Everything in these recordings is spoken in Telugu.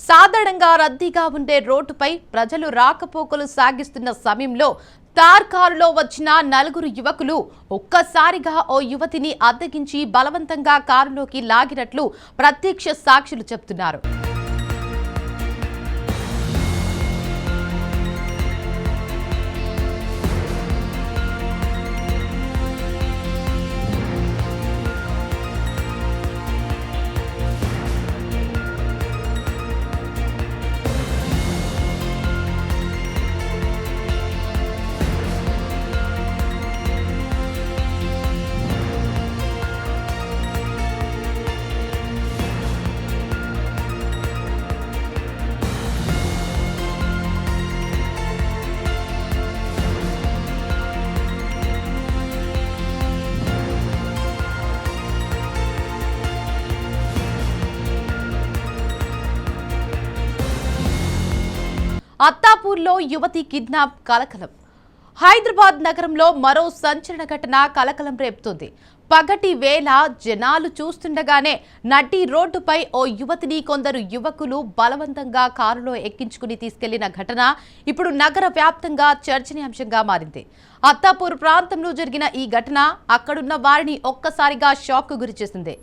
సాధారణంగా రద్దీగా ఉండే రోడ్డుపై ప్రజలు రాకపోకలు సాగిస్తున్న సమయంలో తార్ కారులో వచ్చిన నలుగురు యువకులు ఒక్కసారిగా ఓ యువతిని అద్దెకించి బలవంతంగా కారులోకి లాగినట్లు ప్రత్యక్ష సాక్షులు చెబుతున్నారు. అత్తాపూర్లో యువతి కిడ్నాప్ కలకలం. హైదరాబాద్ నగరంలో మరో సంచలన ఘటన కలకలం రేపుతోంది. పగటి వేళ జనాలు చూస్తుండగానే నడి రోడ్డుపై ఓ యువతిని కొందరు యువకులు బలవంతంగా కారులో ఎక్కించుకుని తీసుకెళ్లిన ఘటన ఇప్పుడు నగర వ్యాప్తంగా చర్చనీయాంశంగా మారింది. అత్తాపూర్ ప్రాంతంలో జరిగిన ఈ ఘటన అక్కడున్న వారిని ఒక్కసారిగా షాక్ గురిచేసింది.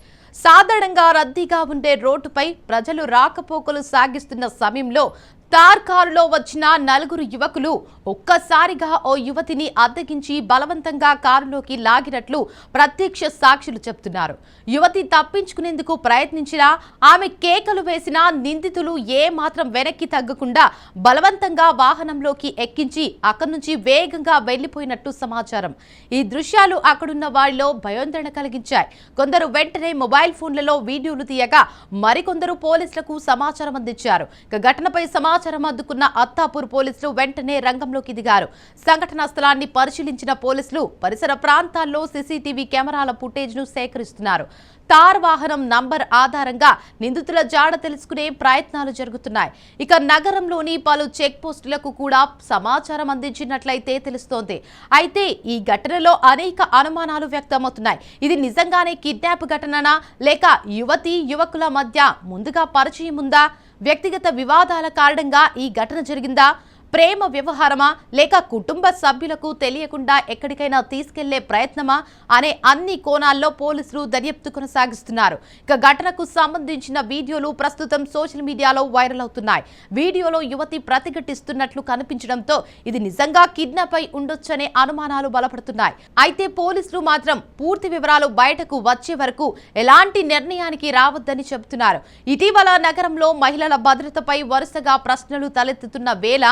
సాధారణంగా రద్దీగా ఉండే రోడ్డుపై ప్రజలు రాకపోకలు సాగిస్తున్న సమయంలో తార్ కారులో వచ్చిన నలుగురు యువకులు ఒక్కసారిగా ఓ యువతిని అద్దెకించి బలవంతంగా కారులోకి లాగినట్లు ప్రత్యక్ష సాక్షులు చెబుతున్నారు. యువతి తప్పించుకునేందుకు ప్రయత్నించినా ఆమె కేకలు వేసినా నిందితులు ఏ మాత్రం వెనక్కి తగ్గకుండా బలవంతంగా వాహనంలోకి ఎక్కించి అక్కడి నుంచి వేగంగా వెళ్లిపోయినట్టు సమాచారం. ఈ దృశ్యాలు అక్కడున్న వారిలో భయాందోళన కలిగించాయి. కొందరు వెంటనే మొబైల్ ఫోన్లలో వీడియోలు తీయగా మరికొందరు పోలీసులకు సమాచారం అందించారు. ఘటనపై సమాచారం అందుకున్న అత్తాపూర్ పోలీసులు వెంటనే రంగంలోకి దిగారు. సంఘటనా స్థలాన్ని పరిశీలించిన పోలీసులు పరిసర ప్రాంతాల్లో సీసీటీవీ కెమెరాల ఫుటేజ్ ను సేకరిస్తున్నారు. తార్ వాహనం నంబర్ ఆధారంగా నిందితుల జాడ తెలుసుకునే ప్రయత్నాలు జరుగుతున్నాయి. ఇక నగరంలోని పలు చెక్ పోస్టులకు కూడా సమాచారం అందించినట్లయితే తెలుస్తోంది. అయితే ఈ ఘటనలో అనేక అనుమానాలు వ్యక్తమవుతున్నాయి. ఇది నిజంగానే కిడ్నాప్ ఘటననా లేక యువతి యువకుల మధ్య ముందుగా పరిచయం ఉందా? వ్యక్తిగత వివాదాల కారణంగా ఈ ఘటన జరిగిందా? ప్రేమ వ్యవహారమా లేక కుటుంబ సభ్యులకు తెలియకుండా ఎక్కడికైనా తీసుకెళ్లే ప్రయత్నమా అనే అన్ని కోణాల్లో పోలీసులు దర్యాప్తు కొనసాగిస్తున్నారు. ఇక ఘటనకు సంబంధించిన వీడియోలు ప్రస్తుతం సోషల్ మీడియాలో వైరల్ అవుతున్నాయి. వీడియోలో యువతి ప్రతిఘటిస్తున్నట్లు కనిపించడంతో ఇది నిజంగా కిడ్నాప్ అయి ఉండొచ్చనే అనుమానాలు బలపడుతున్నాయి. అయితే పోలీసులు మాత్రం పూర్తి వివరాలు బయటకు వచ్చే వరకు ఎలాంటి నిర్ణయానికి రావద్దని చెబుతున్నారు. ఇటీవల నగరంలో మహిళల భద్రతపై వరుసగా ప్రశ్నలు తలెత్తుతున్న వేళ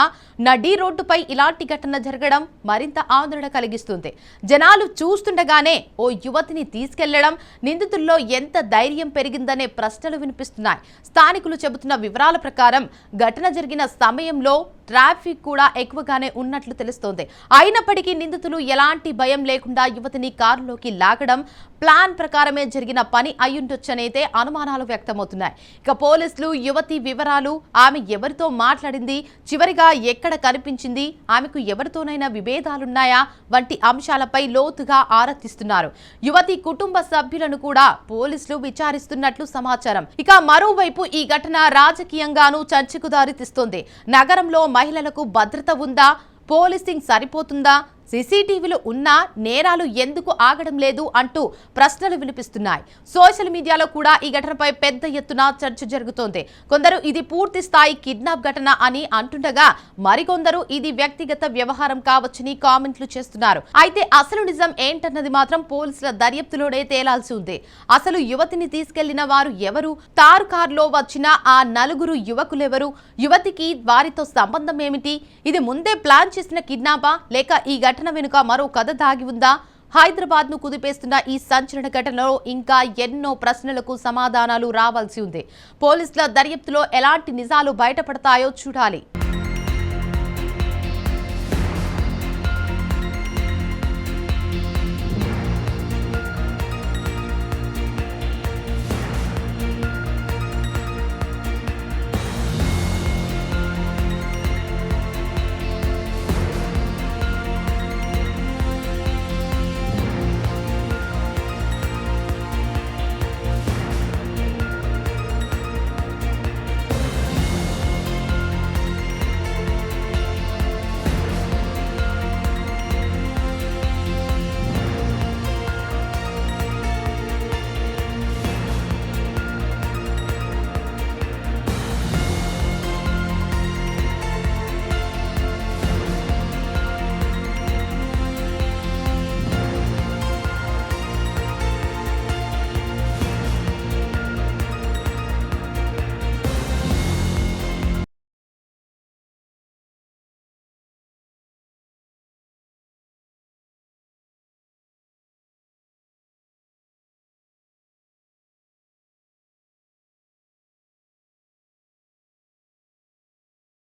నడి రోడ్డుపై ఇలాంటి ఘటన జరగడం మరింత ఆందోళన కలిగిస్తుంది. జనాలు చూస్తుండగానే ఓ యువతిని తీసుకెళ్లడం, నిందితుల్లో ఎంత ధైర్యం పెరిగిందనే ప్రశ్నలు వినిపిస్తున్నాయి. స్థానికులు చెబుతున్న వివరాల ప్రకారం ఘటన జరిగిన సమయంలో ట్రాఫిక్ కూడా ఎక్కువగానే ఉన్నట్లు తెలుస్తోంది. అయినప్పటికీ నిందితులు ఎలాంటి భయం లేకుండా యువతిని కారులోకి లాగడం ప్లాన్ ప్రకారమే జరిగిన పని అయ్యుండొచ్చనైతే అనుమానాలు వ్యక్తమవుతున్నాయి. ఇక పోలీసులు యువతి వివరాలు, ఆమె ఎవరితో మాట్లాడింది, చివరిగా ఎక్కడ కనిపించింది, ఆమెకు ఎవరితోనైనా విభేదాలున్నాయా వంటి అంశాలపై లోతుగా ఆరా తీస్తున్నారు. యువతి కుటుంబ సభ్యులను కూడా పోలీసులు విచారిస్తున్నట్లు సమాచారం. ఇక మరోవైపు ఈ ఘటన రాజకీయంగానూ చర్చకు దారితీస్తోంది. నగరంలో మహిళలకు భద్రత ఉందా? పోలీసింగ్ సరిపోతుందా? సీసీటీవీలు ఉన్నా నేరాలు ఎందుకు ఆగడం లేదు అంటూ ప్రశ్నలు వినిపిస్తున్నాయి. సోషల్ మీడియాలో కూడా ఈ ఘటనపై పెద్ద ఎత్తున చర్చ జరుగుతోంది. కొందరు ఇది పూర్తి స్థాయి కిడ్నాప్ ఘటన అని అంటుండగా మరికొందరు ఇది వ్యక్తిగత వ్యవహారం కావచ్చని కామెంట్లు చేస్తున్నారు. అయితే అసలు నిజం ఏంటన్నది మాత్రం పోలీసుల దర్యాప్తులోనే తేలాల్సి ఉంది. అసలు యువతిని తీసుకెళ్లిన వారు ఎవరు? తారు కారులో వచ్చిన ఆ నలుగురు యువకులెవరు? యువతికి వారితో సంబంధం ఏమిటి? ఇది ముందే ప్లాన్ చేసిన కిడ్నాపా లేక ఈ ఘటన వెనుక మరో కథ దాగి ఉందా? హైదరాబాద్ ను కుదిపేస్తున్న ఈ సంచలన ఘటనలో ఇంకా ఎన్నో ప్రశ్నలకు సమాధానాలు రావాల్సి ఉంది. పోలీసుల దర్యాప్తులో ఎలాంటి నిజాలు బయటపడతాయో చూడాలి.